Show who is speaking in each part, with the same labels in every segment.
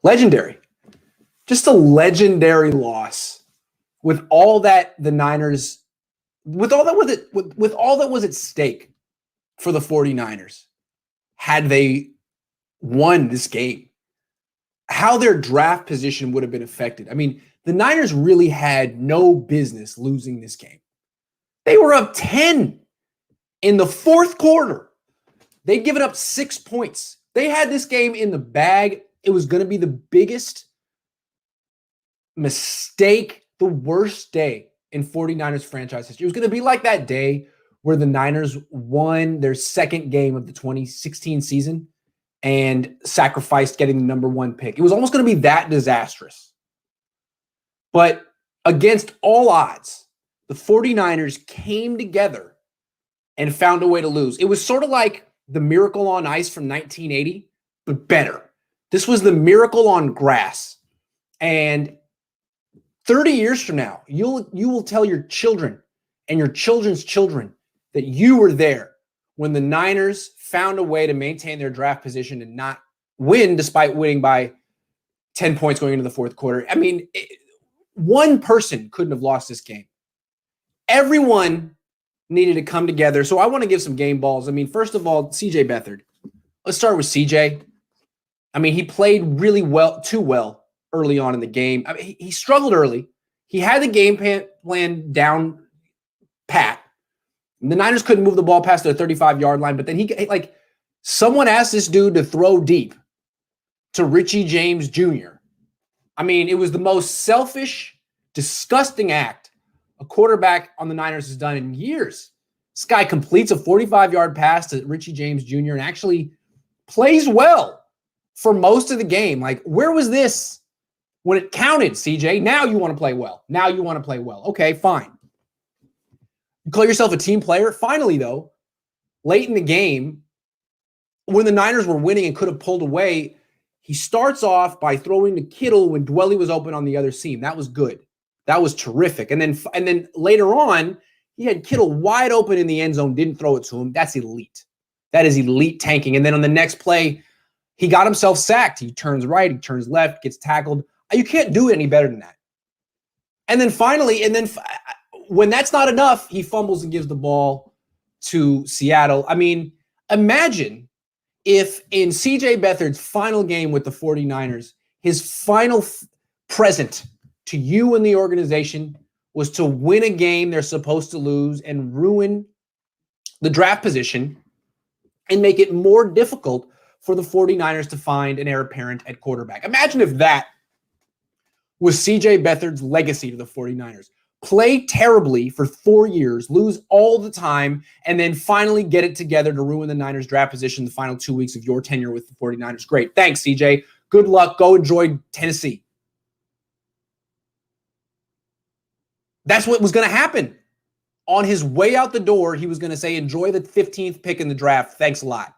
Speaker 1: Legendary. Just a legendary loss with all that the Niners, with all that was at stake for the 49ers, had they won this game, how their draft position would have been affected. I mean, the Niners really had no business losing this game. They were up 10 in the fourth quarter. They'd given up 6 points. They had this game in the bag. It was going to be the biggest mistake, the worst day in 49ers franchise history. It was going to be like that day where the Niners won their second game of the 2016 season and sacrificed getting the number 1 pick. It was almost going to be that disastrous. But against all odds, the 49ers came together and found a way to lose. It was sort of like the Miracle on Ice from 1980, but better. This was the Miracle on Grass. And 30 years from now, you will tell your children and your children's children that you were there when the Niners found a way to maintain their draft position and not win despite winning by 10 points going into the fourth quarter. I mean, one person couldn't have lost this game. Everyone needed to come together. So I want to give some game balls. I mean, first of all, CJ Beathard. Let's start with CJ. I mean, he played really well, too well early on in the game. I mean, he struggled early. He had the game plan down pat. The Niners couldn't move the ball past their 35-yard line, but then someone asked this dude to throw deep to Richie James Jr. I mean, it was the most selfish, disgusting act a quarterback on the Niners has done in years. This guy completes a 45-yard pass to Richie James Jr. and actually plays well for most of the game. Like, where was this when it counted, CJ? Now you want to play well. Now you want to play well. Okay, fine. You call yourself a team player? Finally, though, late in the game, when the Niners were winning and could have pulled away, he starts off by throwing to Kittle when Dwelly was open on the other seam. That was good. That was terrific. And then later on, he had Kittle wide open in the end zone, didn't throw it to him. That's elite. That is elite tanking. And then on the next play, he got himself sacked. He turns right, he turns left, gets tackled. You can't do it any better than that. And then finally, when that's not enough, he fumbles and gives the ball to Seattle. I mean, imagine if in CJ Beathard's final game with the 49ers, his final present to you and the organization was to win a game they're supposed to lose and ruin the draft position and make it more difficult for the 49ers to find an heir apparent at quarterback. Imagine if that was CJ Beathard's legacy to the 49ers. Play terribly for 4 years, lose all the time, and then finally get it together to ruin the Niners draft position the final 2 weeks of your tenure with the 49ers. Great. Thanks, CJ. Good luck. Go enjoy Tennessee. That's what was going to happen. On his way out the door, he was going to say, enjoy the 15th pick in the draft. Thanks a lot.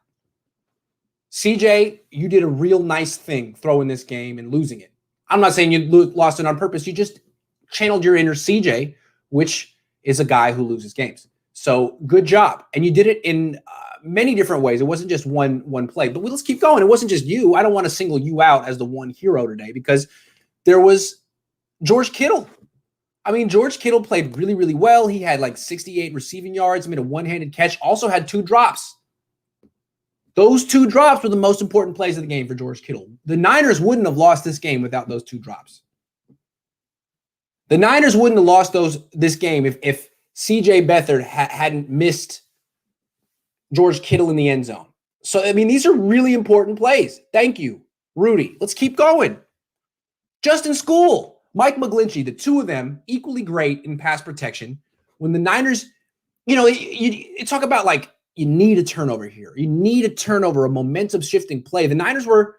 Speaker 1: CJ, you did a real nice thing throwing this game and losing it. I'm not saying you lost it on purpose. You just channeled your inner CJ, which is a guy who loses games. So good job. And you did it in many different ways. It wasn't just one play. But let's keep going. It wasn't just you. I don't want to single you out as the one hero today because there was George Kittle. I mean, George Kittle played really, really well. He had like 68 receiving yards, made a one-handed catch, also had 2 drops. Those 2 drops were the most important plays of the game for George Kittle. The Niners wouldn't have lost this game without those 2 drops. The Niners wouldn't have lost this game if CJ Beathard hadn't missed George Kittle in the end zone. So, I mean, these are really important plays. Thank you, Rudy. Let's keep going. Justin School. Mike McGlinchey, the 2 of them, equally great in pass protection. When the Niners, you talk about like you need a turnover here. You need a turnover, a momentum shifting play. The Niners were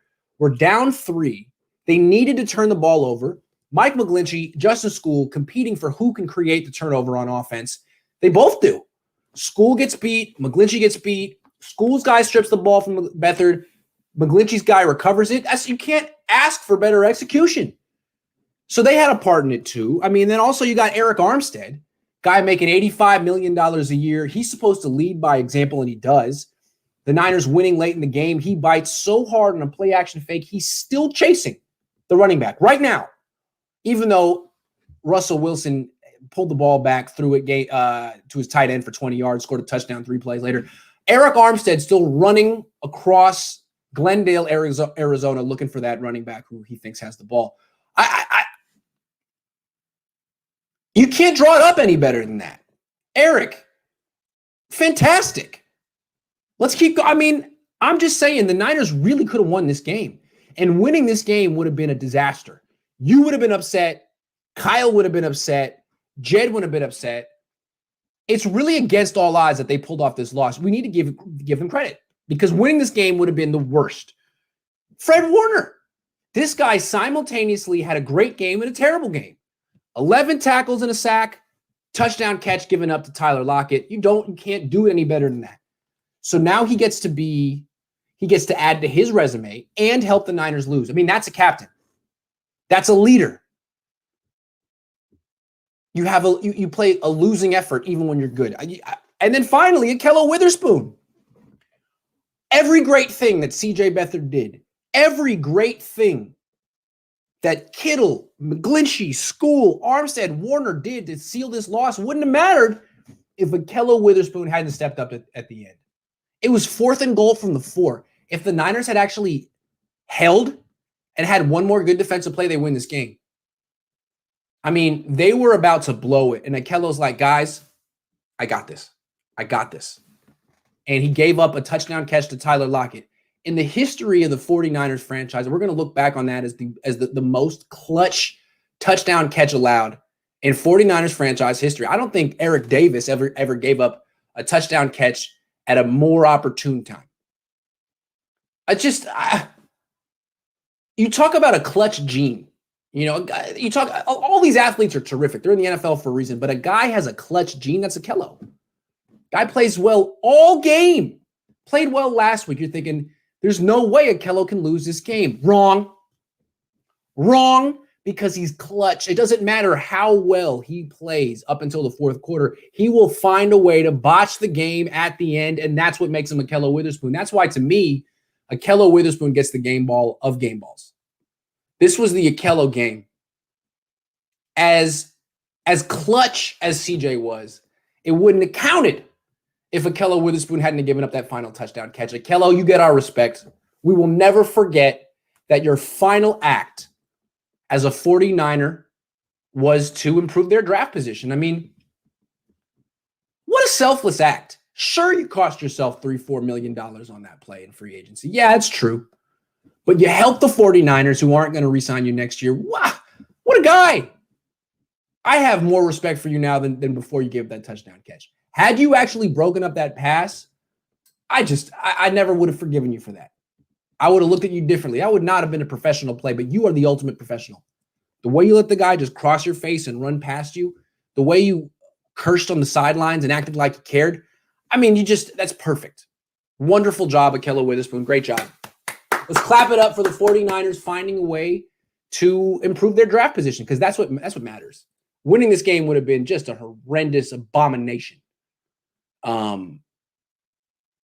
Speaker 1: down 3. They needed to turn the ball over. Mike McGlinchey, Justin School competing for who can create the turnover on offense. They both do. School gets beat. McGlinchey gets beat. School's guy strips the ball from Beathard. McGlinchey's guy recovers it. You can't ask for better execution. So they had a part in it too. I mean, then also you got Eric Armstead, guy making $85 million a year. He's supposed to lead by example, and he does. The Niners winning late in the game. He bites so hard on a play action fake, he's still chasing the running back right now, even though Russell Wilson pulled the ball back, threw it to his tight end for 20 yards, scored a touchdown 3 plays later. Eric Armstead still running across Glendale, Arizona, looking for that running back who he thinks has the ball. You can't draw it up any better than that. Eric, fantastic. Let's keep going. I mean, I'm just saying the Niners really could have won this game. And winning this game would have been a disaster. You would have been upset. Kyle would have been upset. Jed would have been upset. It's really against all odds that they pulled off this loss. We need to give them credit because winning this game would have been the worst. Fred Warner, this guy simultaneously had a great game and a terrible game. 11 tackles and a sack, touchdown catch given up to Tyler Lockett. You can't do it any better than that. So now he gets to add to his resume and help the Niners lose. I mean, that's a captain. That's a leader. You play a losing effort even when you're good. And then finally, Akello Witherspoon. Every great thing that CJ Beathard did, every great thing that Kittle, McGlinchey, School, Armstead, Warner did to seal this loss wouldn't have mattered if Akello Witherspoon hadn't stepped up at the end. It was 4th and goal from the 4. If the Niners had actually held and had one more good defensive play, they win this game. I mean, they were about to blow it. And Akello's like, guys, I got this. I got this. And he gave up a touchdown catch to Tyler Lockett. In the history of the 49ers franchise, we're going to look back on that as the most clutch touchdown catch allowed in 49ers franchise history. I don't think Eric Davis ever gave up a touchdown catch at a more opportune time. You talk about a clutch gene. You know, all these athletes are terrific. They're in the NFL for a reason, but a guy has a clutch gene. That's Akello. Guy plays well all game. Played well last week. You're thinking, there's no way Akello can lose this game. Wrong, because he's clutch. It doesn't matter how well he plays up until the 4th quarter. He will find a way to botch the game at the end, and that's what makes him Akello Witherspoon. That's why, to me, Akello Witherspoon gets the game ball of game balls. This was the Akello game. As clutch as CJ was, it wouldn't have counted if Akello Witherspoon hadn't given up that final touchdown catch. Akello, you get our respect. We will never forget that your final act as a 49er was to improve their draft position. I mean, what a selfless act. Sure, you cost yourself $3-4 million on that play in free agency. Yeah, it's true. But you helped the 49ers who aren't going to re-sign you next year. Wow, what a guy. I have more respect for you now than before you gave that touchdown catch. Had you actually broken up that pass, I never would have forgiven you for that. I would have looked at you differently. I would not have been a professional play, but you are the ultimate professional. The way you let the guy just cross your face and run past you, the way you cursed on the sidelines and acted like you cared, I mean, that's perfect. Wonderful job, Akello Witherspoon. Great job. Let's clap it up for the 49ers finding a way to improve their draft position, because that's what matters. Winning this game would have been just a horrendous abomination. And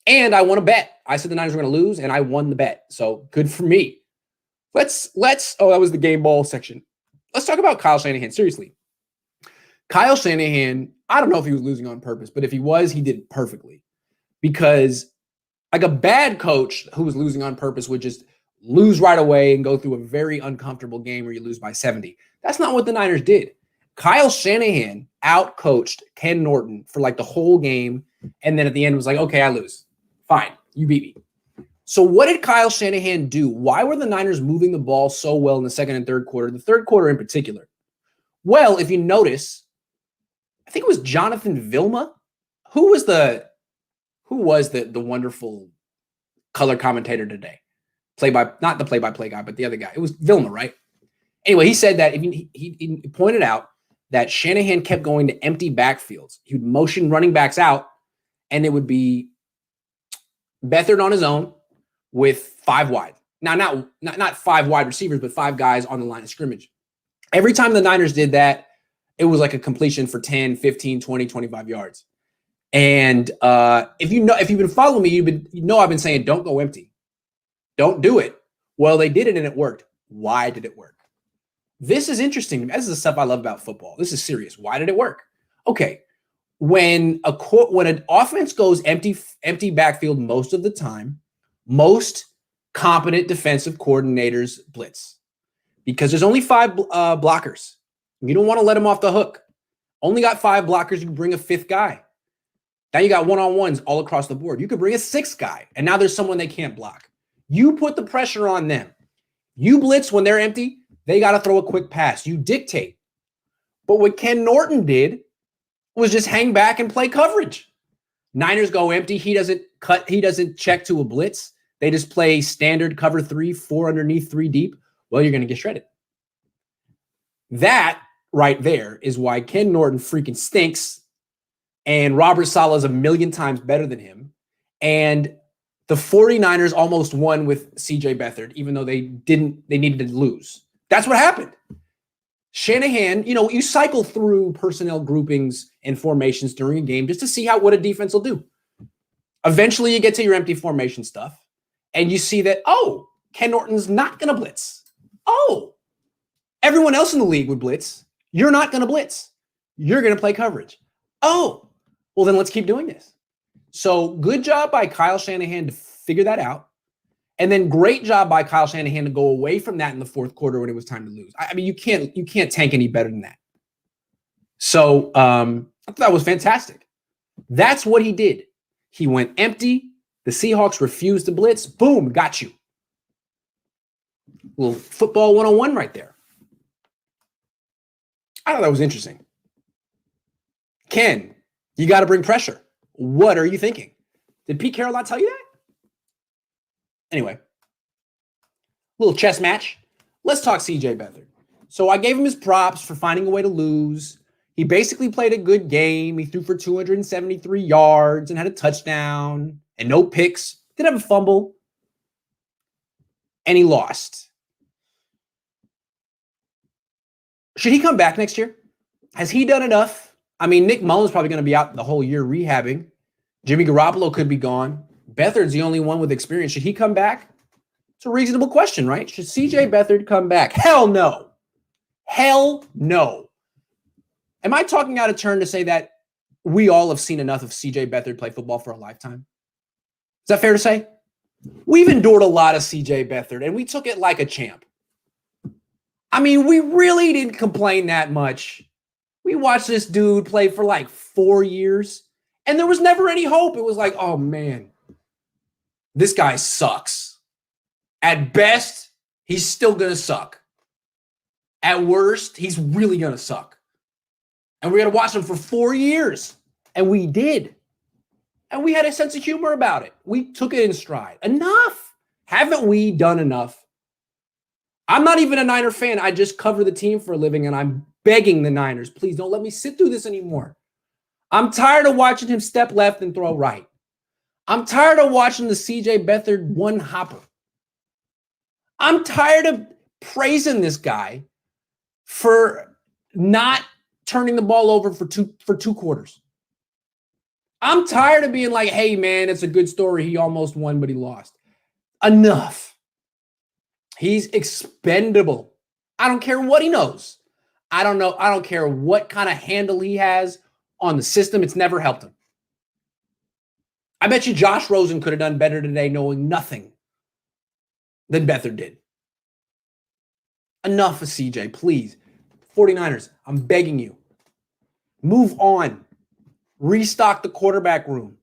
Speaker 1: I won a bet. I said the Niners were going to lose, and I won the bet. So good for me. That was the game ball section. Let's talk about Kyle Shanahan. Seriously. Kyle Shanahan, I don't know if he was losing on purpose, but if he was, he did it perfectly. Because like a bad coach who was losing on purpose would just lose right away and go through a very uncomfortable game where you lose by 70. That's not what the Niners did. Kyle Shanahan outcoached Ken Norton for like the whole game. And then at the end was like, okay, I lose. Fine. You beat me. So what did Kyle Shanahan do? Why were the Niners moving the ball so well in the second and third quarter? The third quarter in particular. Well, if you notice, I think it was Jonathan Vilma. Who was the wonderful color commentator today? Not the play-by-play guy, but the other guy. It was Vilma, right? Anyway, he said that he pointed out that Shanahan kept going to empty backfields. He would motion running backs out, and it would be Beathard on his own with 5 wide. Now, not 5 wide receivers, but 5 guys on the line of scrimmage. Every time the Niners did that, it was like a completion for 10, 15, 20, 25 yards. And if you've been following me, you know I've been saying don't go empty. Don't do it. Well, they did it and it worked. Why did it work? This is interesting. This is the stuff I love about football. This is serious. Why did it work? Okay. When an offense goes empty backfield most of the time, most competent defensive coordinators blitz because there's only 5 blockers. You don't want to let them off the hook. Only got 5 blockers. You can bring a 5th guy. Now you got one-on-ones all across the board. You could bring a 6th guy, and now there's someone they can't block. You put the pressure on them. You blitz when they're empty. They got to throw a quick pass. You dictate. But what Ken Norton did was just hang back and play coverage. Niners go empty. He doesn't cut. He doesn't check to a blitz. They just play standard cover 3, 4 underneath, 3 deep. Well, you're going to get shredded. That right there is why Ken Norton freaking stinks. And Robert Saleh is a million times better than him. And the 49ers almost won with CJ Beathard, even though they needed to lose. That's what happened. Shanahan, you cycle through personnel groupings and formations during a game just to see what a defense will do. Eventually, you get to your empty formation stuff, and you see that, Ken Norton's not going to blitz. Everyone else in the league would blitz. You're not going to blitz. You're going to play coverage. Well, then let's keep doing this. So good job by Kyle Shanahan to figure that out. And then great job by Kyle Shanahan to go away from that in the 4th quarter when it was time to lose. I mean, you can't tank any better than that. So I thought that was fantastic. That's what he did. He went empty. The Seahawks refused to blitz. Boom, got you. Little football 101 right there. I thought that was interesting. Ken, you got to bring pressure. What are you thinking? Did Pete Carroll not tell you that? Anyway, little chess match. Let's talk CJ Beathard. So I gave him his props for finding a way to lose. He basically played a good game. He threw for 273 yards and had a touchdown and no picks. Did have a fumble. And he lost. Should he come back next year? Has he done enough? I mean, Nick Mullen's probably going to be out the whole year rehabbing. Jimmy Garoppolo could be gone. Beathard's the only one with experience. Should he come back? It's a reasonable question, right? Should CJ Beathard come back? Hell no. Hell no. Am I talking out of turn to say that we all have seen enough of CJ Beathard play football for a lifetime? Is that fair to say? We've endured a lot of CJ Beathard, and we took it like a champ. I mean, we really didn't complain that much. We watched this dude play for like 4 years, and there was never any hope. It was like, oh, man, this guy sucks. At best, he's still going to suck. At worst, he's really going to suck. And we had to watch him for 4 years, and we did. And we had a sense of humor about it. We took it in stride. Enough. Haven't we done enough? I'm not even a Niner fan. I just cover the team for a living, and I'm begging the Niners, please don't let me sit through this anymore. I'm tired of watching him step left and throw right. I'm tired of watching the CJ Beathard one hopper. I'm tired of praising this guy for not turning the ball over for two quarters. I'm tired of being like, hey, man, it's a good story. He almost won, but he lost. Enough. He's expendable. I don't care what he knows. I don't care what kind of handle he has on the system. It's never helped him. I bet you Josh Rosen could have done better today knowing nothing than Beathard did. Enough of CJ, please. 49ers, I'm begging you. Move on. Restock the quarterback room.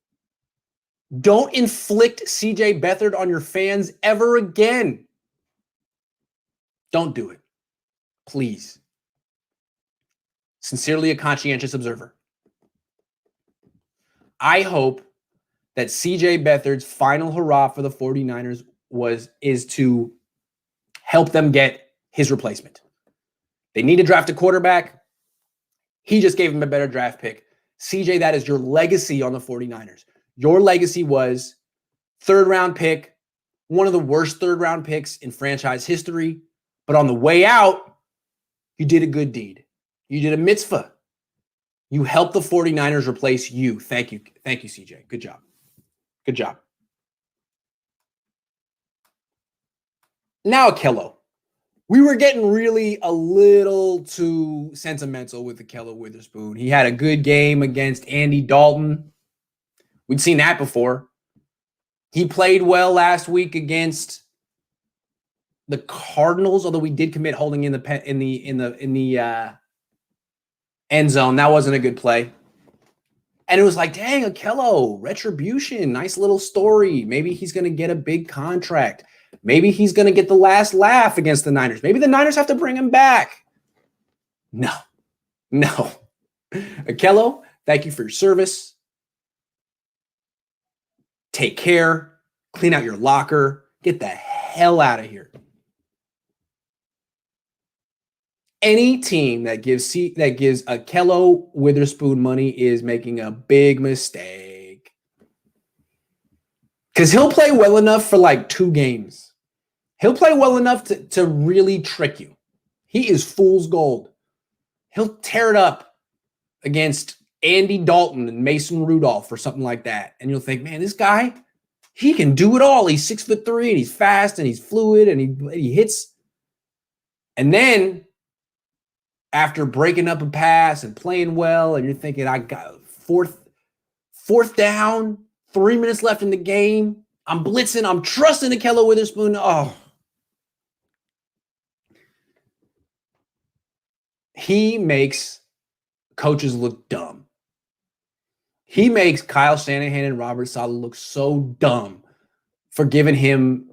Speaker 1: Don't inflict CJ Beathard on your fans ever again. Don't do it. Please. Sincerely, a conscientious observer. I hope that CJ Beathard's final hurrah for the 49ers is to help them get his replacement. They need to draft a quarterback. He just gave him a better draft pick. CJ, that is your legacy on the 49ers. Your legacy was third-round pick, one of the worst third-round picks in franchise history. But on the way out, you did a good deed. You did a mitzvah. You helped the 49ers replace you. Thank you. Thank you, CJ. Good job. Good job. Now, Akello. We were getting really a little too sentimental with Ahkello Witherspoon. He had a good game against Andy Dalton. We'd seen that before. He played well last week against the Cardinals, although we did commit holding in the end zone. That wasn't a good play. And it was like, dang, Ahkello, retribution, nice little story. Maybe he's going to get a big contract. Maybe he's going to get the last laugh against the Niners. Maybe the Niners have to bring him back. No. Ahkello, thank you for your service. Take care. Clean out your locker. Get the hell out of here. Any team that gives Ahkello Witherspoon money is making a big mistake. Because he'll play well enough for like 2 games. He'll play well enough to really trick you. He is fool's gold. He'll tear it up against Andy Dalton and Mason Rudolph or something like that. And you'll think, man, this guy, he can do it all. He's 6'3" and he's fast and he's fluid and he hits. And then after breaking up a pass and playing well, and you're thinking, I got fourth down, 3 minutes left in the game. I'm blitzing. I'm trusting Ahkello Witherspoon. Oh. He makes coaches look dumb. He makes Kyle Shanahan and Robert Saleh look so dumb for giving him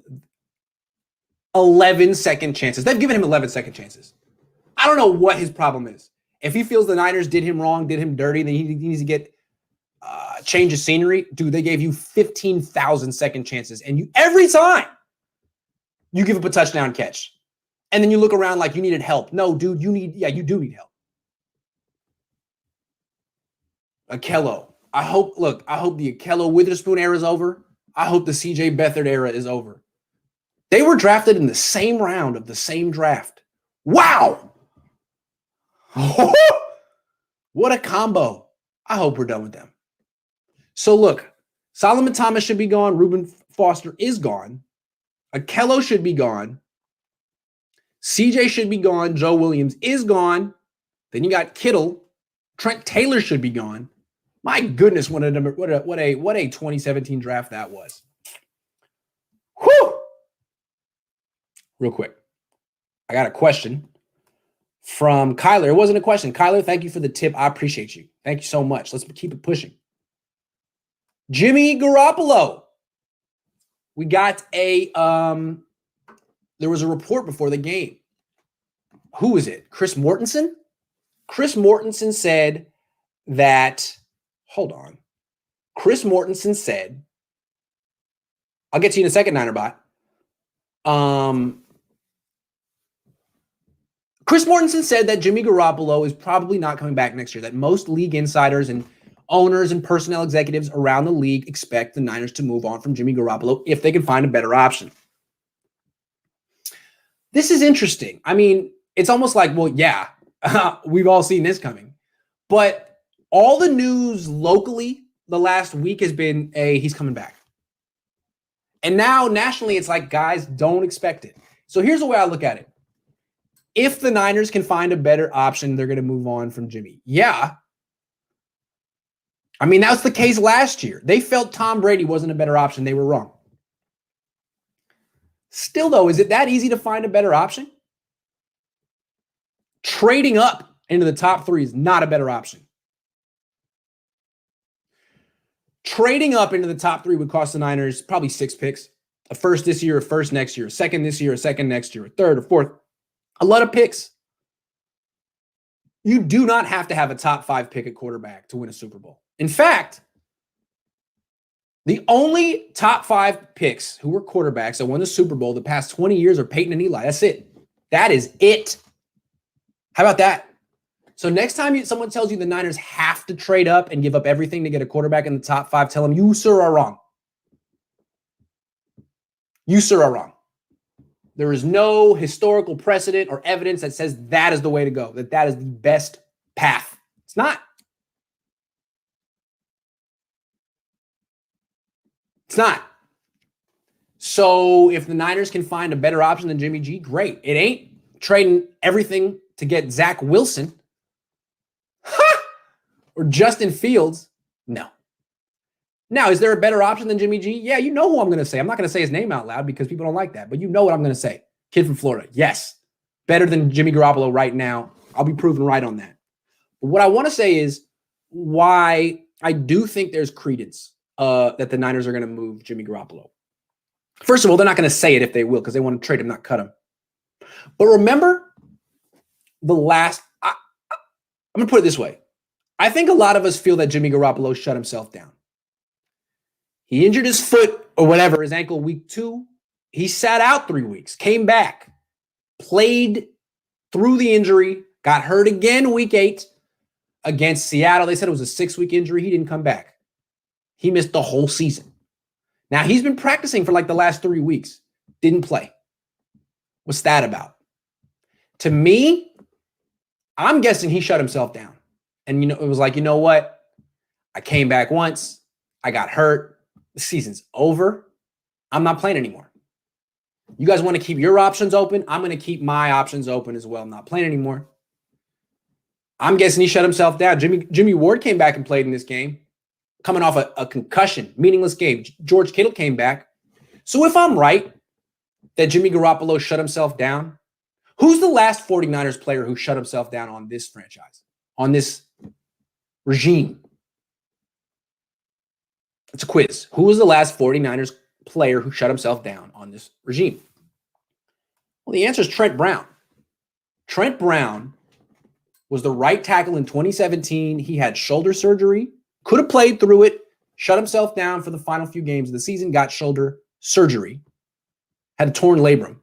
Speaker 1: 11 second chances. They've given him 11 second chances. I don't know what his problem is. If he feels the Niners did him wrong, did him dirty, then he needs to get change of scenery. Dude, they gave you 15,000 second chances, and every time you give up a touchdown catch. And then you look around like you needed help. No, dude, you do need help. Ahkello. I hope the Ahkello Witherspoon era is over. I hope the CJ Beathard era is over. They were drafted in the same round of the same draft. Wow. What a combo. I hope we're done with them. So look, Solomon Thomas should be gone. Reuben Foster is gone. Ahkello should be gone. CJ should be gone. Joe Williams is gone. Then you got Kittle. Trent Taylor should be gone. My goodness, what a 2017 draft that was. Whew. Real quick, I got a question from Kyler. It wasn't a question. Kyler, thank you for the tip. I appreciate you. Thank you so much. Let's keep it pushing. Jimmy Garoppolo. We got there was a report before the game. Who was it? Chris Mortensen? Chris Mortensen said that, hold on. Chris Mortensen said, I'll get to you in a second, Ninerbot. Chris Mortensen said that Jimmy Garoppolo is probably not coming back next year, that most league insiders and owners and personnel executives around the league expect the Niners to move on from Jimmy Garoppolo if they can find a better option. This is interesting. I mean, it's almost like, well, yeah, we've all seen this coming. But all the news locally the last week has been, hey, he's coming back. And now nationally, it's like, guys, don't expect it. So here's the way I look at it. If the Niners can find a better option, they're going to move on from Jimmy. Yeah. I mean, that was the case last year. They felt Tom Brady wasn't a better option. They were wrong. Still, though, is it that easy to find a better option? Trading up into the top 3 is not a better option. Trading up into the top 3 would cost the Niners probably 6 picks. A first this year, a first next year, a second this year, a second next year, a third, a fourth. A lot of picks. You do not have to have a top 5 pick at quarterback to win a Super Bowl. In fact, the only top 5 picks who were quarterbacks that won the Super Bowl the past 20 years are Peyton and Eli. That's it. That is it. How about that? So next time someone tells you the Niners have to trade up and give up everything to get a quarterback in the top 5, tell them you, sir, are wrong. You, sir, are wrong. There is no historical precedent or evidence that says that is the way to go, that is the best path. It's not. It's not. So if the Niners can find a better option than Jimmy G, great. It ain't. trading everything to get Zach Wilson or Justin Fields? No. Now, is there a better option than Jimmy G? Yeah, you know who I'm going to say. I'm not going to say his name out loud because people don't like that, but you know what I'm going to say. Kid from Florida. Yes. Better than Jimmy Garoppolo right now. I'll be proven right on that. But what I want to say is why I do think there's credence that the Niners are going to move Jimmy Garoppolo. First of all, they're not going to say it if they will because they want to trade him, not cut him. But remember I'm going to put it this way. I think a lot of us feel that Jimmy Garoppolo shut himself down. He injured his foot or whatever, his ankle week 2. He sat out 3 weeks, came back, played through the injury, got hurt again week 8 against Seattle. They said it was a 6-week injury. He didn't come back. He missed the whole season. Now, he's been practicing for like the last 3 weeks. Didn't play. What's that about? To me, I'm guessing he shut himself down. And, it was like, you know what? I came back once. I got hurt. The season's over. I'm not playing anymore. You guys want to keep your options open? I'm going to keep my options open as well. I'm not playing anymore. I'm guessing he shut himself down. Jimmy Ward came back and played in this game, coming off a concussion, meaningless game. George Kittle came back. So if I'm right that Jimmy Garoppolo shut himself down, who's the last 49ers player who shut himself down on this franchise, on this regime? It's a quiz. Who was the last 49ers player who shut himself down on this regime? Well, the answer is Trent Brown. Trent Brown was the right tackle in 2017. He had shoulder surgery, could have played through it, shut himself down for the final few games of the season, got shoulder surgery, had a torn labrum.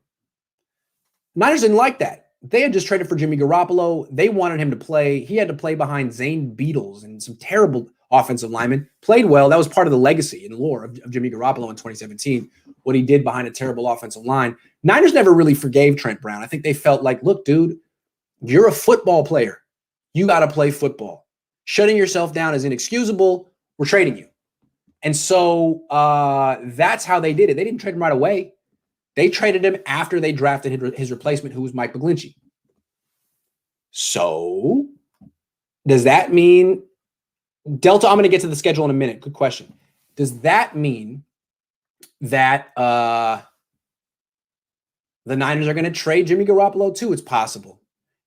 Speaker 1: Niners didn't like that. They had just traded for Jimmy Garoppolo. They wanted him to play. He had to play behind Zane Beadles and some terrible offensive linemen. Played well. That was part of the legacy and lore of Jimmy Garoppolo in 2017, what he did behind a terrible offensive line. Niners never really forgave Trent Brown. I think they felt like, look, dude, you're a football player. You got to play football. Shutting yourself down is inexcusable. We're trading you. And so that's how they did it. They didn't trade him right away. They traded him after they drafted his replacement, who was Mike McGlinchey. So does that mean Delta? I'm going to get to the schedule in a minute. Good question. Does that mean that the Niners are going to trade Jimmy Garoppolo too? It's possible.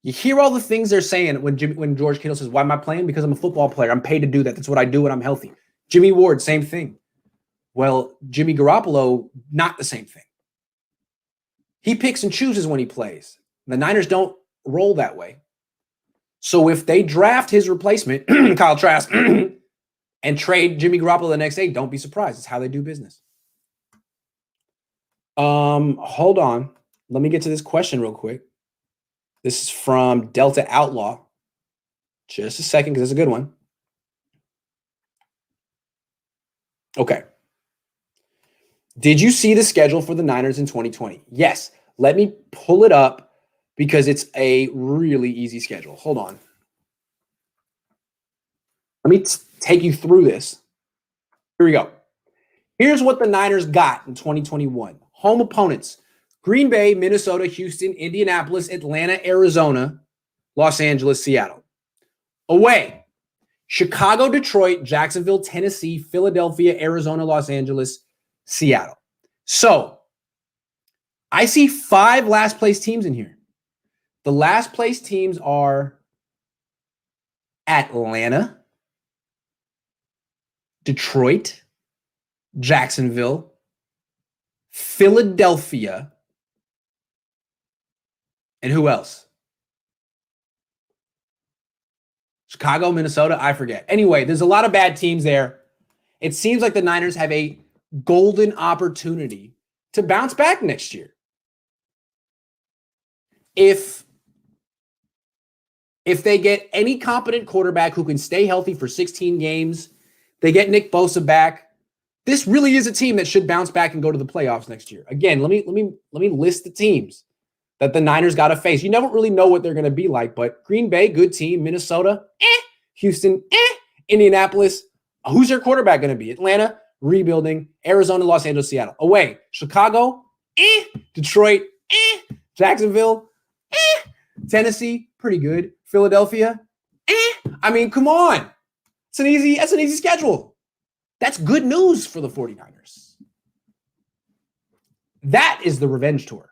Speaker 1: You hear all the things they're saying when George Kittle says, why am I playing? Because I'm a football player. I'm paid to do that. That's what I do when I'm healthy. Jimmy Ward, same thing. Well, Jimmy Garoppolo, not the same thing. He picks and chooses when he plays. The Niners don't roll that way. So if they draft his replacement, Kyle Trask, and trade Jimmy Garoppolo the next day, don't be surprised. It's how they do business. Hold on. Let me get to this question real quick. This is from Delta Outlaw. Just a second, because it's a good one. Okay. Did you see the schedule for the Niners in 2020? Yes. Let me pull it up because it's a really easy schedule. Hold on. Let me take you through this. Here we go. Here's what the Niners got in 2021. Home opponents: Green Bay, Minnesota, Houston, Indianapolis, Atlanta, Arizona, Los Angeles, Seattle. Away: Chicago, Detroit, Jacksonville, Tennessee, Philadelphia, Arizona, Los Angeles, Seattle. So I see 5 last place teams in here. The last place teams are Atlanta, Detroit, Jacksonville, Philadelphia, and who else? Chicago, Minnesota, I forget. Anyway, there's a lot of bad teams there. It seems like the Niners have a golden opportunity to bounce back next year. If they get any competent quarterback who can stay healthy for 16 games, they get Nick Bosa back, this really is a team that should bounce back and go to the playoffs next year. Again, let me list the teams that the Niners got to face. You never really know what they're going to be like, but Green Bay, good team. Minnesota, Houston, Indianapolis, who's their quarterback going to be? Atlanta, rebuilding. Arizona, Los Angeles, Seattle. Away: Chicago, Detroit, Jacksonville, Tennessee, pretty good. Philadelphia, I mean, come on. That's an easy schedule. That's good news for the 49ers. That is the revenge tour.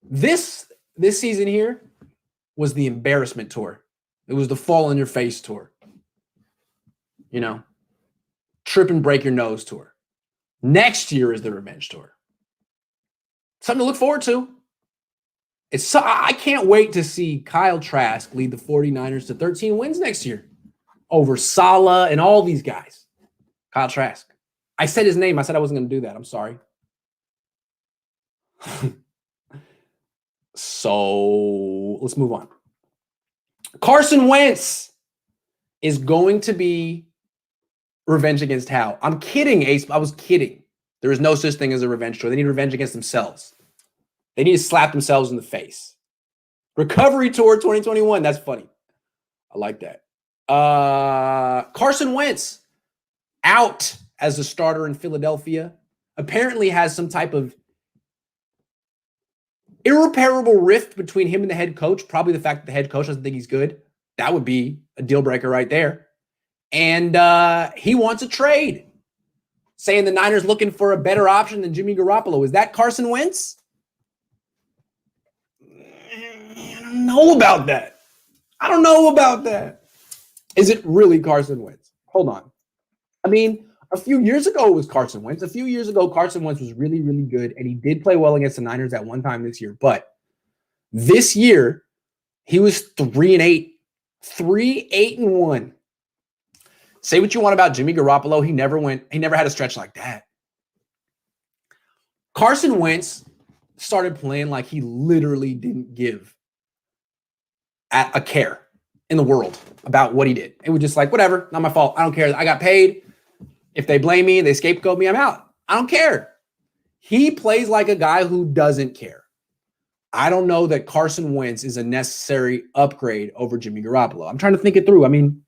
Speaker 1: This season here was the embarrassment tour. It was the fall on your face tour. You know, trip and break your nose tour. Next year is the revenge tour. Something to look forward to. I can't wait to see Kyle Trask lead the 49ers to 13 wins next year over Saleh and all these guys. Kyle Trask. I said his name. I said I wasn't going to do that. I'm sorry. So let's move on. Carson Wentz is going to be revenge against Hal. I'm kidding, Ace. I was kidding. There is no such thing as a revenge tour. They need revenge against themselves. They need to slap themselves in the face. Recovery Tour 2021. That's funny. I like that. Carson Wentz out as a starter in Philadelphia. Apparently has some type of irreparable rift between him and the head coach. Probably the fact that the head coach doesn't think he's good. That would be a deal breaker right there. And he wants a trade, saying the Niners looking for a better option than Jimmy Garoppolo. Is that Carson Wentz? I don't know about that. I don't know about that. Is it really Carson Wentz? Hold on. I mean, a few years ago it was Carson Wentz. A few years ago, Carson Wentz was really, really good, and he did play well against the Niners at one time this year. But this year, he was 3-8. 3-8-1. Say what you want about Jimmy Garoppolo. He never had a stretch like that. Carson Wentz started playing like he literally didn't give a care in the world about what he did. It was just like, whatever, not my fault. I don't care. I got paid. If they blame me, they scapegoat me, I'm out. I don't care. He plays like a guy who doesn't care. I don't know that Carson Wentz is a necessary upgrade over Jimmy Garoppolo. I'm trying to think it through. I mean,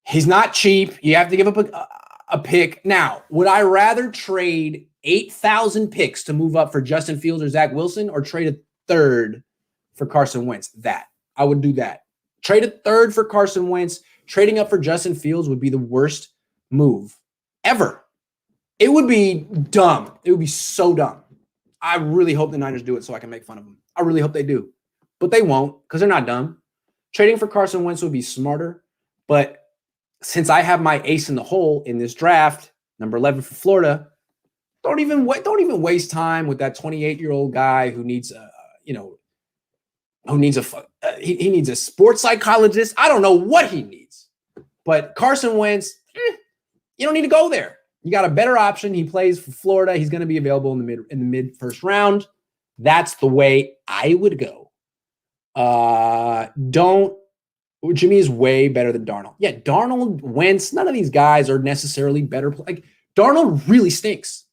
Speaker 1: he's not cheap. You have to give up a pick. Now, would I rather trade 8,000 picks to move up for Justin Fields or Zach Wilson, or trade a third for Carson Wentz? That. I would do that. Trade a third for Carson Wentz. Trading up for Justin Fields would be the worst move ever. It would be dumb. It would be so dumb. I really hope the Niners do it so I can make fun of them. I really hope they do. But they won't, because they're not dumb. Trading for Carson Wentz would be smarter. But since I have my ace in the hole in this draft, number 11 for Florida, don't even waste time with that 28-year-old guy who needs he needs a sports psychologist. I don't know what he needs. But Carson Wentz, you don't need to go there. You got a better option. He plays for Florida. He's going to be available in the mid first round. That's the way I would go. Jimmy is way better than Darnold. Yeah, Darnold, Wentz, none of these guys are necessarily better. Like, Darnold really stinks.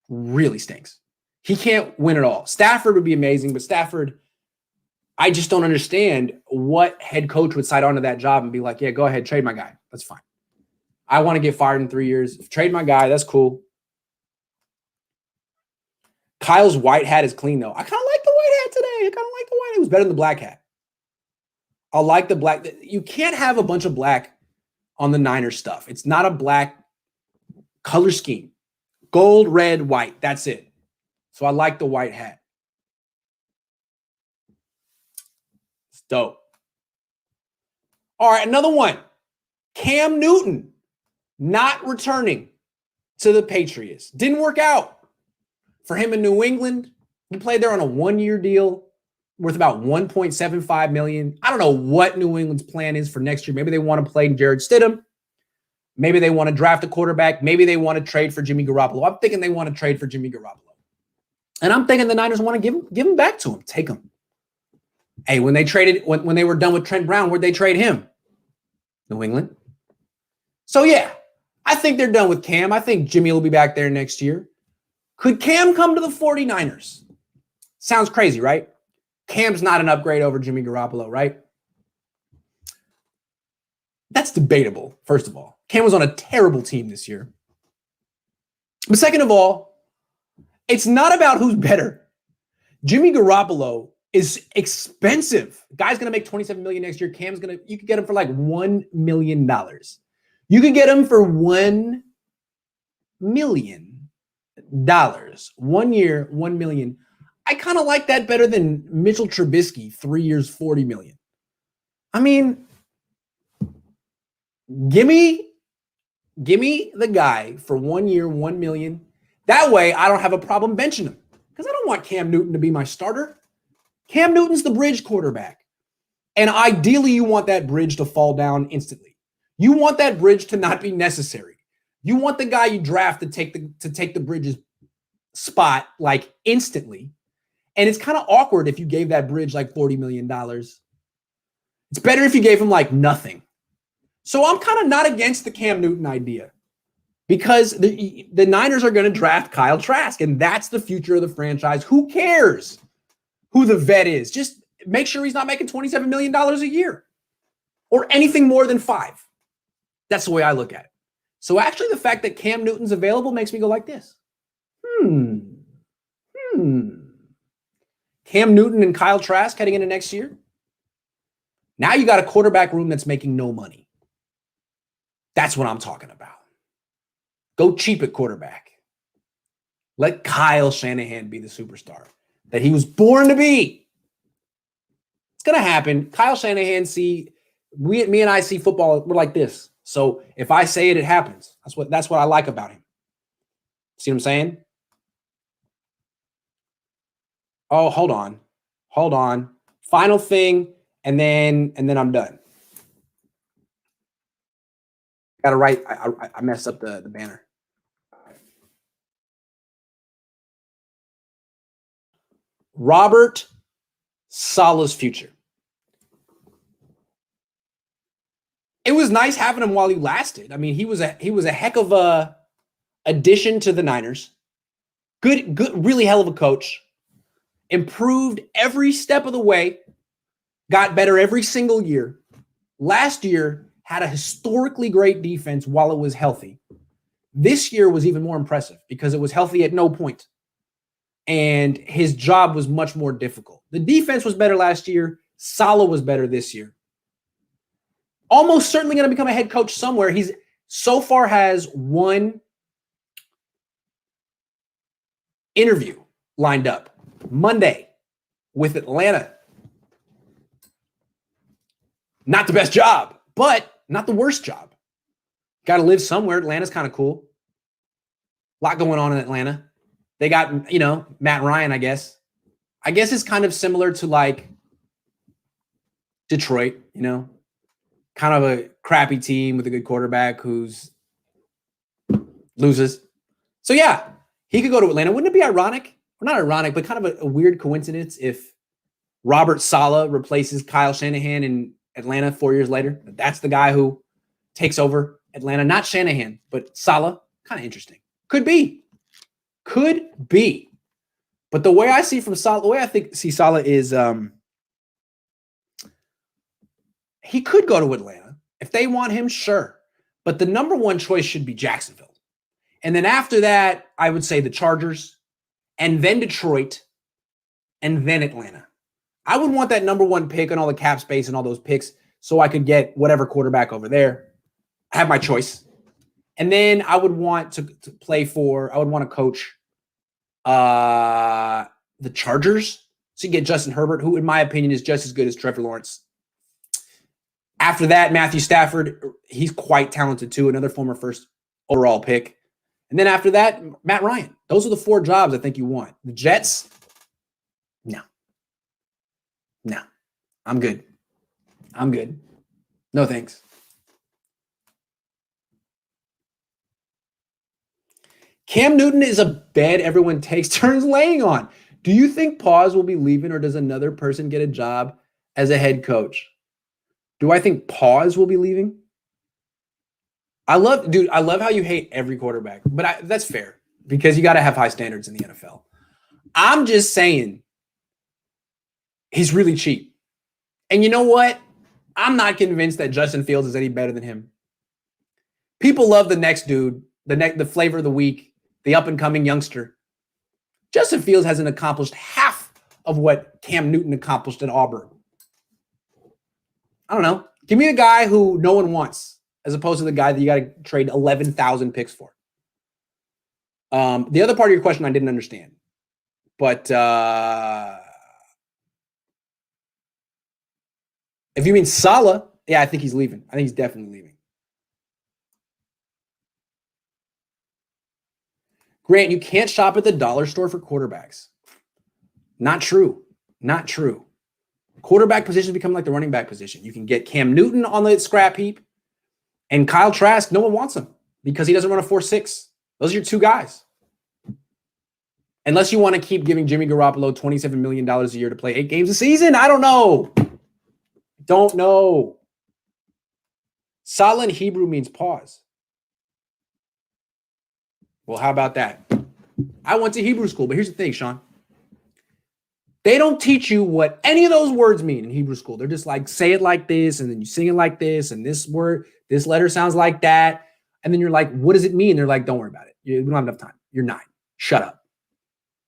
Speaker 1: Really stinks. He can't win it all. Stafford would be amazing, but Stafford, I just don't understand what head coach would sign on to that job and be like, yeah, go ahead, trade my guy. That's fine. I want to get fired in 3 years. Trade my guy. That's cool. Kyle's white hat is clean, though. I kind of like the white hat today. It was better than the black hat. I like the black. You can't have a bunch of black on the Niners stuff. It's not a black color scheme. Gold, red, white. That's it. So I like the white hat. It's dope. All right, another one. Cam Newton not returning to the Patriots. Didn't work out for him in New England. He played there on a 1-year deal worth about $1.75 million. I don't know what New England's plan is for next year. Maybe they want to play Jared Stidham. Maybe they want to draft a quarterback. Maybe they want to trade for Jimmy Garoppolo. I'm thinking they want to trade for Jimmy Garoppolo. And I'm thinking the Niners want to give him back to him. Take him. Hey, when they were done with Trent Brown, where'd they trade him? New England. So, yeah, I think they're done with Cam. I think Jimmy will be back there next year. Could Cam come to the 49ers? Sounds crazy, right? Cam's not an upgrade over Jimmy Garoppolo, right? That's debatable, first of all. Cam was on a terrible team this year. But second of all, it's not about who's better. Jimmy Garoppolo is expensive. Guy's going to make $27 million next year. Cam's going to, you could get him for like $1 million. You could get him for $1 million. 1 year, $1 million. I kind of like that better than Mitchell Trubisky, 3 years, $40 million. I mean, give me the guy for 1 year, $1 million. That way, I don't have a problem benching him because I don't want Cam Newton to be my starter. Cam Newton's the bridge quarterback. And ideally, you want that bridge to fall down instantly. You want that bridge to not be necessary. You want the guy you draft to take the bridge's spot like instantly. And it's kind of awkward if you gave that bridge like $40 million. It's better if you gave him like nothing. So I'm kind of not against the Cam Newton idea because the Niners are going to draft Kyle Trask, and that's the future of the franchise. Who cares who the vet is? Just make sure he's not making $27 million a year or anything more than $5 million. That's the way I look at it. So actually the fact that Cam Newton's available makes me go like this. Cam Newton and Kyle Trask heading into next year. Now you got a quarterback room that's making no money. That's what I'm talking about. Go cheap at quarterback. Let Kyle Shanahan be the superstar that he was born to be. It's going to happen. Kyle Shanahan, me and I see football, we're like this. So if I say it, it happens. That's what I like about him. See what I'm saying? Oh, hold on. Final thing, and then I'm done. Got to write. I messed up the banner. Robert Saleh's future. It was nice having him while he lasted. I mean, he was a heck of a addition to the Niners. Good, really hell of a coach. Improved every step of the way. Got better every single year. Last year had a historically great defense while it was healthy. This year was even more impressive because it was healthy at no point. And his job was much more difficult. The defense was better last year. Saleh was better this year. Almost certainly going to become a head coach somewhere. He's so far has one interview lined up Monday with Atlanta. Not the best job, but not the worst job. Got to live somewhere. Atlanta's kind of cool. A lot going on in Atlanta. They got, Matt Ryan, I guess. I guess it's kind of similar to like Detroit, kind of a crappy team with a good quarterback who's loses. So yeah, he could go to Atlanta. Wouldn't it be ironic? Or not ironic, but kind of a weird coincidence if Robert Saleh replaces Kyle Shanahan in Atlanta 4 years later. That's the guy who takes over Atlanta. Not Shanahan, but Saleh. Kind of interesting. Could be. But the way I see Saleh, the way I see Saleh is he could go to Atlanta. If they want him, sure. But the number one choice should be Jacksonville. And then after that, I would say the Chargers, and then Detroit, and then Atlanta. I would want that number one pick and all the cap space and all those picks so I could get whatever quarterback over there. I have my choice. And then I would want to coach the Chargers. So you get Justin Herbert, who in my opinion is just as good as Trevor Lawrence. After that, Matthew Stafford, he's quite talented too, another former first overall pick. And then after that, Matt Ryan. Those are the 4 jobs I think you want. The Jets, no. I'm good. No thanks. Cam Newton is a bed everyone takes turns laying on. Do you think Paws will be leaving, or does another person get a job as a head coach? Do I think Paws will be leaving? I love how you hate every quarterback, but that's fair because you got to have high standards in the NFL. I'm just saying he's really cheap. And you know what? I'm not convinced that Justin Fields is any better than him. People love the next dude, the flavor of the week, the up-and-coming youngster. Justin Fields hasn't accomplished half of what Cam Newton accomplished at Auburn. I don't know. Give me a guy who no one wants, as opposed to the guy that you got to trade 11,000 picks for. The other part of your question I didn't understand. But if you mean Saleh, yeah, I think he's leaving. I think he's definitely leaving. Grant, you can't shop at the dollar store for quarterbacks. Not true. Not true. Quarterback position become like the running back position. You can get Cam Newton on the scrap heap, and Kyle Trask, no one wants him because he doesn't run a 4.6. Those are your two guys. Unless you want to keep giving Jimmy Garoppolo $27 million a year to play 8 games a season. I don't know. Don't know. Saleh in Hebrew means pause. Well, how about that? I went to Hebrew school, but here's the thing, Sean. They don't teach you what any of those words mean in Hebrew school. They're just like, say it like this, and then you sing it like this, and this word, this letter sounds like that. And then you're like, what does it mean? They're like, don't worry about it. We don't have enough time. You're 9. Shut up.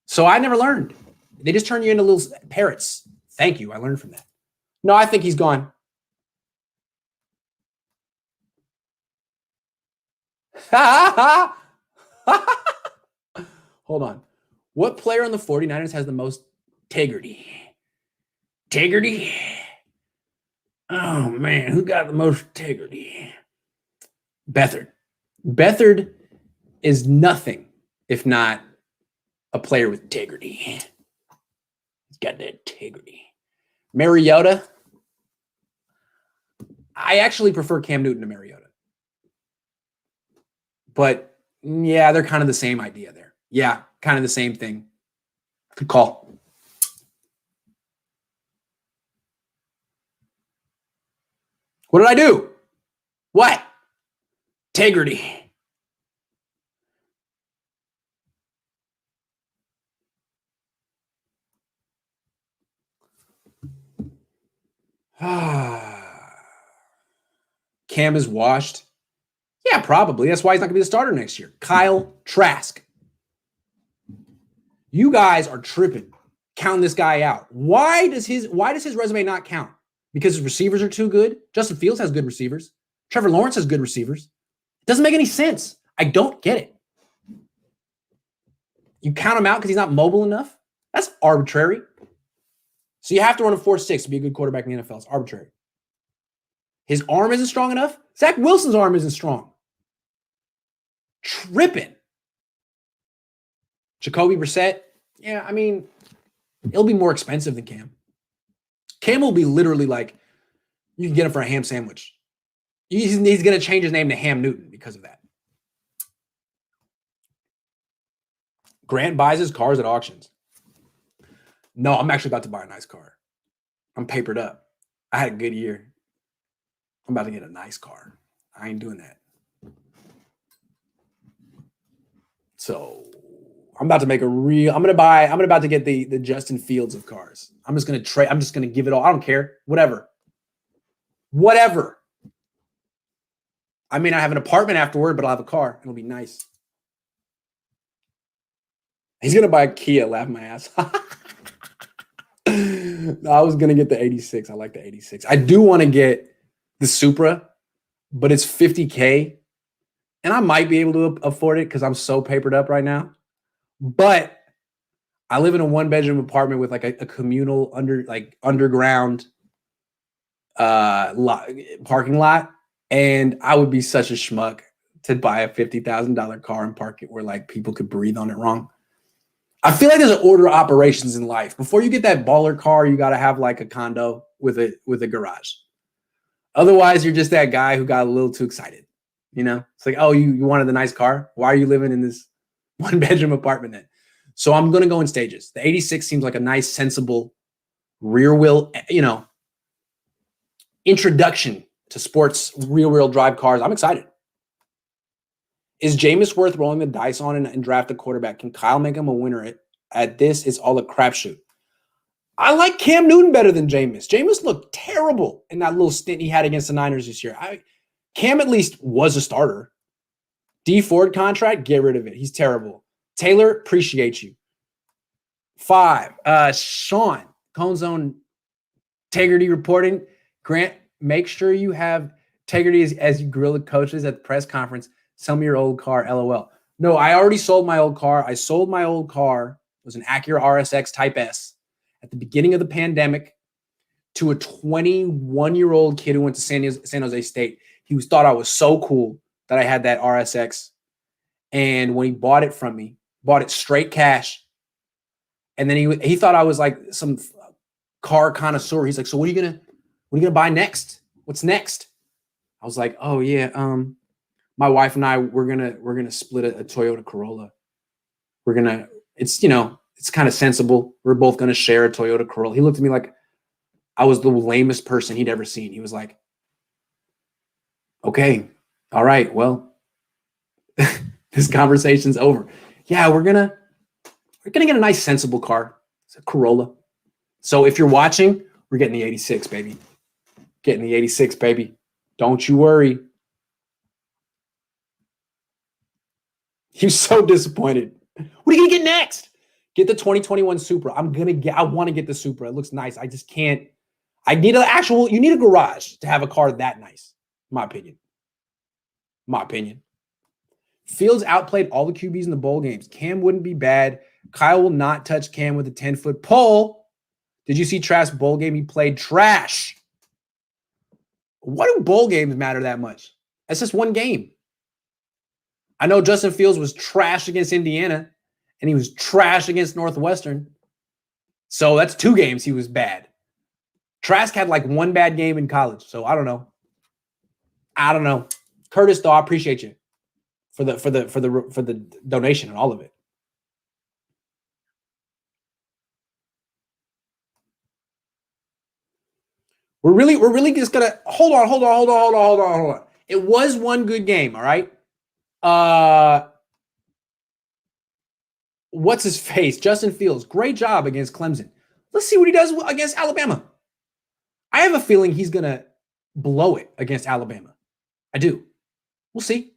Speaker 1: So I never learned. They just turn you into little parrots. Thank you. I learned from that. No, I think he's gone. Hold on. What player on the 49ers has the most integrity? Integrity? Oh, man. Who got the most integrity? Beathard. Beathard is nothing if not a player with integrity. He's got that integrity. Mariota. I actually prefer Cam Newton to Mariota. But, yeah, they're kind of the same idea there. Yeah, kind of the same thing. Good call. What did I do? What? Integrity. Cam is washed. Yeah, probably. That's why he's not going to be the starter next year. Kyle Trask. You guys are tripping, counting this guy out. Why does his resume not count? Because his receivers are too good? Justin Fields has good receivers. Trevor Lawrence has good receivers. It doesn't make any sense. I don't get it. You count him out because he's not mobile enough? That's arbitrary. So you have to run a 4.6 to be a good quarterback in the NFL. It's arbitrary. His arm isn't strong enough? Zach Wilson's arm isn't strong. Tripping. Jacoby Brissett? Yeah, I mean, it'll be more expensive than Cam. Cam will be literally like, you can get him for a ham sandwich. He's going to change his name to Ham Newton because of that. Grant buys his cars at auctions. No, I'm actually about to buy a nice car. I'm papered up. I had a good year. I'm about to get a nice car. I ain't doing that. So I'm about to make I'm about to get the Justin Fields of cars. I'm just going to trade. I'm just going to give it all. I don't care. Whatever. I mean, I have an apartment afterward, but I'll have a car. It'll be nice. He's going to buy a Kia, laugh my ass. No, I was going to get the 86. I like the 86. I do want to get the Supra, but it's $50K. And I might be able to afford it because I'm so papered up right now. But I live in a 1-bedroom apartment with like a communal underground parking lot. And I would be such a schmuck to buy a $50,000 car and park it where like people could breathe on it wrong. I feel like there's an order of operations in life. Before you get that baller car, you got to have like a condo with a garage. Otherwise, you're just that guy who got a little too excited. You know, it's like, oh, you wanted the nice car. Why are you living in this 1-bedroom apartment then? So I'm going to go in stages. The 86 seems like a nice, sensible rear wheel, introduction to sports rear wheel drive cars. I'm excited. Is Jameis worth rolling the dice on and draft a quarterback? Can Kyle make him a winner at this? It's all a crapshoot. I like Cam Newton better than Jameis. Jameis looked terrible in that little stint he had against the Niners this year. Cam at least was a starter. D Ford contract, get rid of it. He's terrible. Taylor, appreciate you. 5. Sean, Cohn Zone integrity reporting. Grant, make sure you have integrity as you grill the coaches at the press conference. Sell me your old car, LOL. No, I already sold my old car. I sold my old car. It was an Acura RSX Type S at the beginning of the pandemic to a 21-year-old kid who went to San Jose State. He thought I was so cool that I had that RSX. And when he bought it from me, bought it straight cash. And then he thought I was like some car connoisseur. He's like, so what are you gonna buy next? What's next? I was like, oh yeah, my wife and I, we're gonna split a Toyota Corolla. It's kind of sensible. We're both gonna share a Toyota Corolla. He looked at me like I was the lamest person he'd ever seen. He was like, okay, all right, well, this conversation's over. Yeah, we're gonna get a nice, sensible car. It's a Corolla. So if you're watching, we're getting the 86, baby. Getting the 86, baby. Don't you worry. He was so disappointed. What are you gonna get next? Get the 2021 Supra. I want to get the Supra. It looks nice. I just can't. You need a garage to have a car that nice, in my opinion. Fields outplayed all the QBs in the bowl games. Cam wouldn't be bad. Kyle will not touch Cam with a 10-foot pole. Did you see Trask's bowl game? He played trash. Why do bowl games matter that much? That's just one game. I know Justin Fields was trash against Indiana, and he was trash against Northwestern. So that's 2 games he was bad. Trask had like 1 bad game in college, so I don't know. Curtis, though, I appreciate you for the donation and all of it. We're really just gonna hold on. It was one good game, all right. What's his face? Justin Fields, great job against Clemson. Let's see what he does against Alabama. I have a feeling he's gonna blow it against Alabama. I do. We'll see.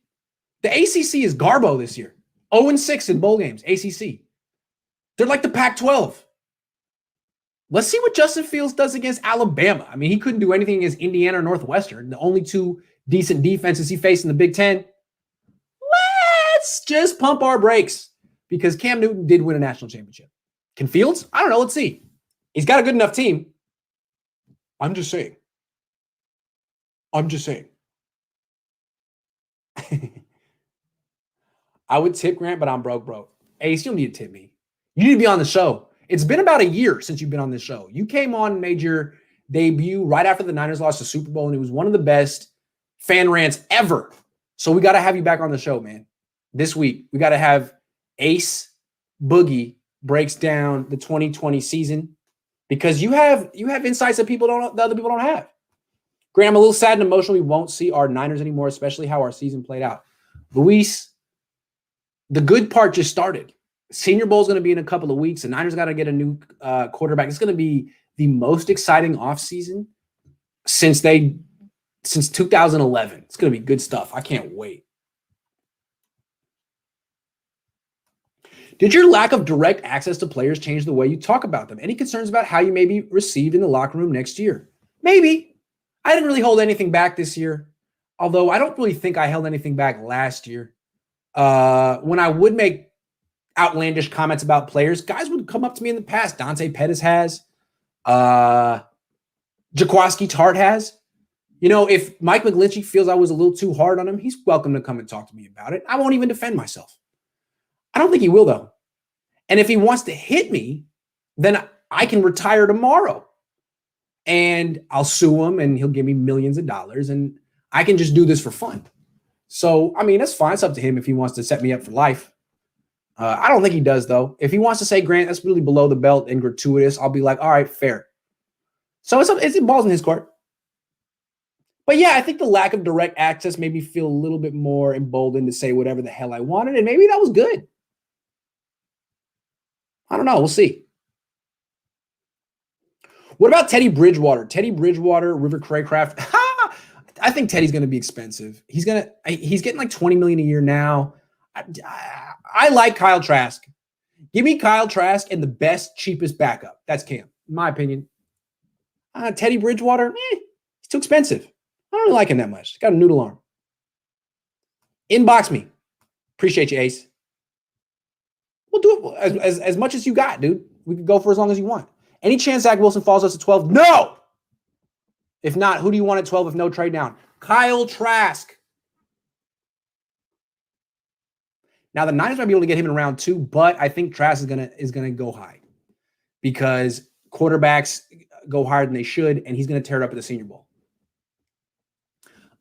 Speaker 1: The ACC is Garbo this year. 0-6 in bowl games, ACC. They're like the Pac-12. Let's see what Justin Fields does against Alabama. I mean, he couldn't do anything against Indiana or Northwestern, the only 2 decent defenses he faced in the Big Ten. Let's just pump our brakes because Cam Newton did win a national championship. Can Fields? I don't know. Let's see. He's got a good enough team. I'm just saying. I would tip Grant, but I'm broke. Ace, you don't need to tip me. You need to be on the show. It's been about a year since you've been on this show. You came on and made your debut right after the Niners lost the Super Bowl, and it was one of the best fan rants ever. So we got to have you back on the show, man. This week, we got to have Ace Boogie breaks down the 2020 season because you have insights that other people don't have. Grant, I'm a little sad and emotional. We won't see our Niners anymore, especially how our season played out. Luis, the good part just started. Senior Bowl is going to be in a couple of weeks. The Niners got to get a new quarterback. It's going to be the most exciting offseason since 2011. It's going to be good stuff. I can't wait. Did your lack of direct access to players change the way you talk about them? Any concerns about how you may be received in the locker room next year? Maybe. I didn't really hold anything back this year, although I don't really think I held anything back last year. When I would make outlandish comments about players, guys would come up to me in the past. Dante Pettis has. Jaquaski Tart has. If Mike McGlinchey feels I was a little too hard on him, he's welcome to come and talk to me about it. I won't even defend myself. I don't think he will, though. And if he wants to hit me, then I can retire tomorrow. And I'll sue him, and he'll give me millions of dollars, and I can just do this for fun. So, I mean, that's fine. It's up to him if he wants to set me up for life. I don't think he does, though. If he wants to say, Grant, that's really below the belt and gratuitous, I'll be like, all right, fair. So it's balls in his court. But yeah, I think the lack of direct access made me feel a little bit more emboldened to say whatever the hell I wanted, and maybe that was good. I don't know. We'll see. What about Teddy Bridgewater? Teddy Bridgewater, River Craycraft. I think Teddy's going to be expensive. He's getting like $20 million a year now. I like Kyle Trask. Give me Kyle Trask and the best, cheapest backup. That's Cam, in my opinion. Teddy Bridgewater, he's too expensive. I don't really like him that much. He's got a noodle arm. Inbox me. Appreciate you, Ace. We'll do it as much as you got, dude. We can go for as long as you want. Any chance Zach Wilson falls us to 12? No! If not, who do you want at 12 if no trade down? Kyle Trask. Now, the Niners might be able to get him in round 2, but I think Trask is gonna go high because quarterbacks go higher than they should, and he's going to tear it up at the Senior Bowl.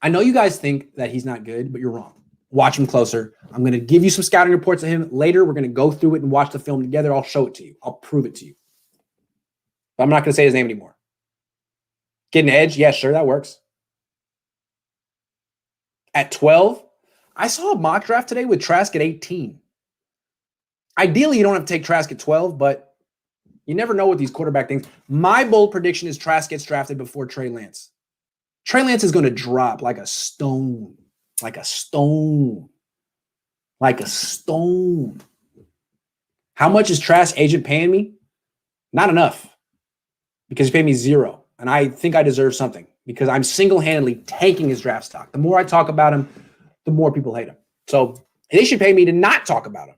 Speaker 1: I know you guys think that he's not good, but you're wrong. Watch him closer. I'm going to give you some scouting reports of him later. We're going to go through it and watch the film together. I'll show it to you. I'll prove it to you. But I'm not going to say his name anymore. Get an edge? Yeah, sure, that works. At 12, I saw a mock draft today with Trask at 18. Ideally, you don't have to take Trask at 12, but you never know with these quarterback things. My bold prediction is Trask gets drafted before Trey Lance. Trey Lance is going to drop like a stone. Like a stone. Like a stone. How much is Trask agent paying me? Not enough. Because he paid me $0. And I think I deserve something. Because I'm single-handedly tanking his draft stock. The more I talk about him, the more people hate him. So they should pay me to not talk about him.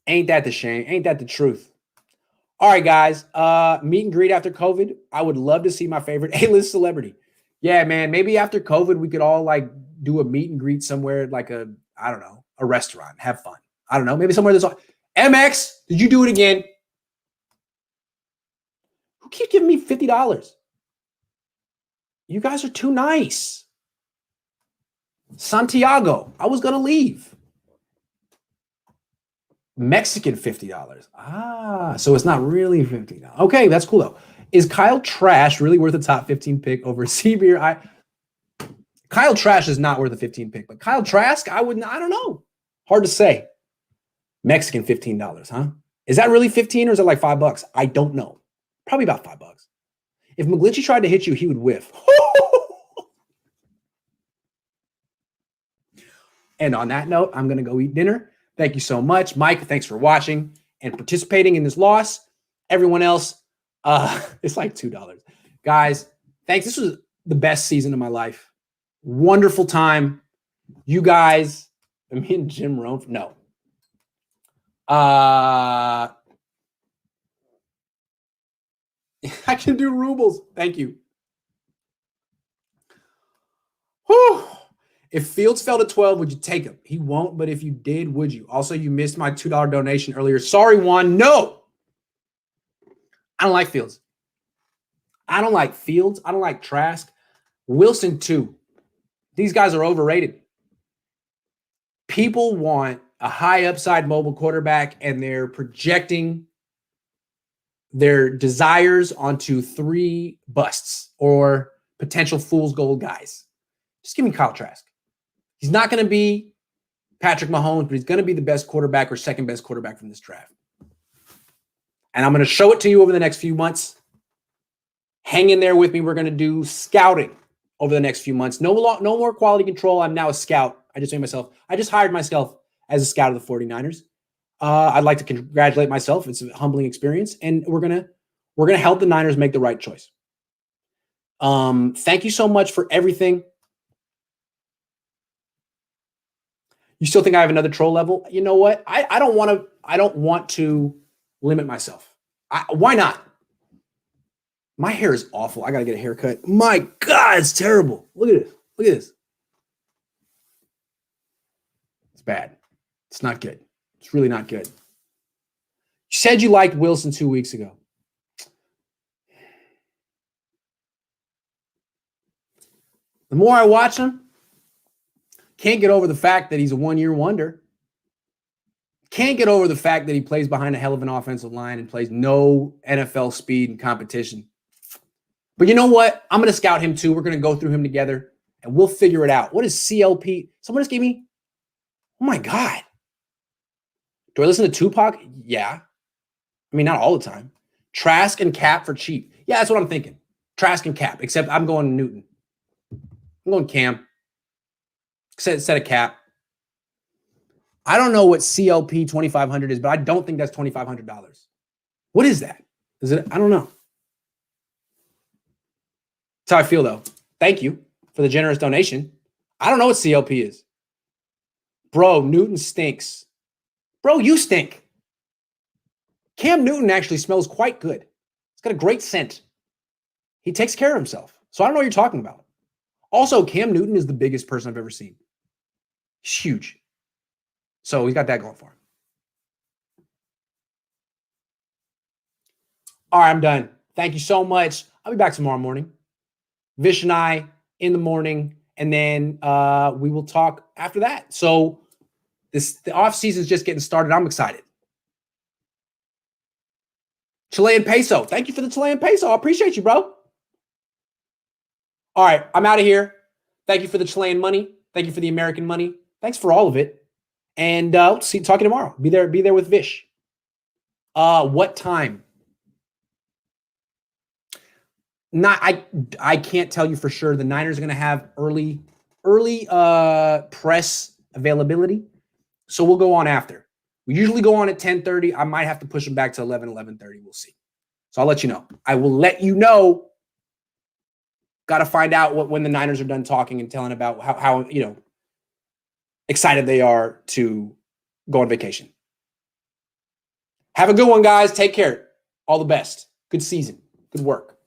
Speaker 1: Ain't that the shame? Ain't that the truth? All right, guys. Meet and greet after COVID. I would love to see my favorite A-list celebrity. Yeah, man. Maybe after COVID, we could all like do a meet and greet somewhere like a restaurant. Have fun. I don't know. Maybe somewhere that's MX. Did you do it again? Who keeps giving me $50? You guys are too nice. Santiago. I was going to leave. Mexican $50. So it's not really $50. Okay, that's cool though. Is Kyle Trask really worth a top 15 pick over CB? Kyle Trask is not worth a 15 pick, but Kyle Trask, I don't know. Hard to say. Mexican $15, huh? Is that really 15 or is it like $5? I don't know. Probably about $5. If McGlinchey tried to hit you, he would whiff. And on that note, I'm going to go eat dinner. Thank you so much. Mike, thanks for watching and participating in this loss. Everyone else, it's like $2. Guys, thanks. This was the best season of my life. Wonderful time. You guys, me and Jim Rohn. No. I can do rubles. Thank you. Whew. If Fields fell to 12, would you take him? He won't, but if you did, would you? Also, you missed my $2 donation earlier. Sorry, Juan. No. I don't like Fields. I don't like Fields. I don't like Trask. Wilson, too. These guys are overrated. People want a high upside mobile quarterback, and they're projecting their desires onto 3 busts or potential fool's gold guys. Just give me Kyle Trask. He's not going to be Patrick Mahomes, but he's going to be the best quarterback or second best quarterback from this draft. And I'm going to show it to you over the next few months. Hang in there with me. We're going to do scouting over the next few months. No more quality control. I'm now a scout. I just hired myself as a scout of the 49ers. I'd like to congratulate myself. It's a humbling experience. And we're going to help the Niners make the right choice. Thank you so much for everything. You still think I have another troll level? You know what? I don't want to limit myself. Why not? My hair is awful. I got to get a haircut. My God, it's terrible. Look at this. Look at this. It's bad. It's not good. It's really not good. You said you liked Wilson 2 weeks ago. The more I watch him, can't get over the fact that he's a one-year wonder. Can't get over the fact that he plays behind a hell of an offensive line and plays no NFL speed and competition. But you know what? I'm going to scout him too. We're going to go through him together, and we'll figure it out. What is CLP? Someone just gave me, oh my God. Do I listen to Tupac? Yeah. I mean, not all the time. Trask and Cap for cheap. Yeah, that's what I'm thinking. Trask and Cap, except I'm going Newton. I'm going Cam. Set a Cap. I don't know what CLP 2,500 is, but I don't think that's $2,500. What is that? Is it? I don't know. That's how I feel, though. Thank you for the generous donation. I don't know what CLP is. Bro, Newton stinks. Bro, you stink. Cam Newton actually smells quite good. He's got a great scent. He takes care of himself. So I don't know what you're talking about. Also, Cam Newton is the biggest person I've ever seen. He's huge. So he's got that going for him. All right, I'm done. Thank you so much. I'll be back tomorrow morning. Vish and I in the morning, and then we will talk after that. So the off season is just getting started. I'm excited. Chilean peso. Thank you for the Chilean peso. I appreciate you, bro. All right, I'm out of here. Thank you for the Chilean money. Thank you for the American money. Thanks for all of it. And talk to you tomorrow. Be there with Vish. What time? I can't tell you for sure. The Niners are going to have early press availability. So we'll go on after. We usually go on at 10:30. I might have to push them back to 11:30. We'll see. So I'll let you know. I will let you know. Got to find out when the Niners are done talking and telling about how excited they are to go on vacation. Have a good one, guys. Take care. All the best. Good season. Good work.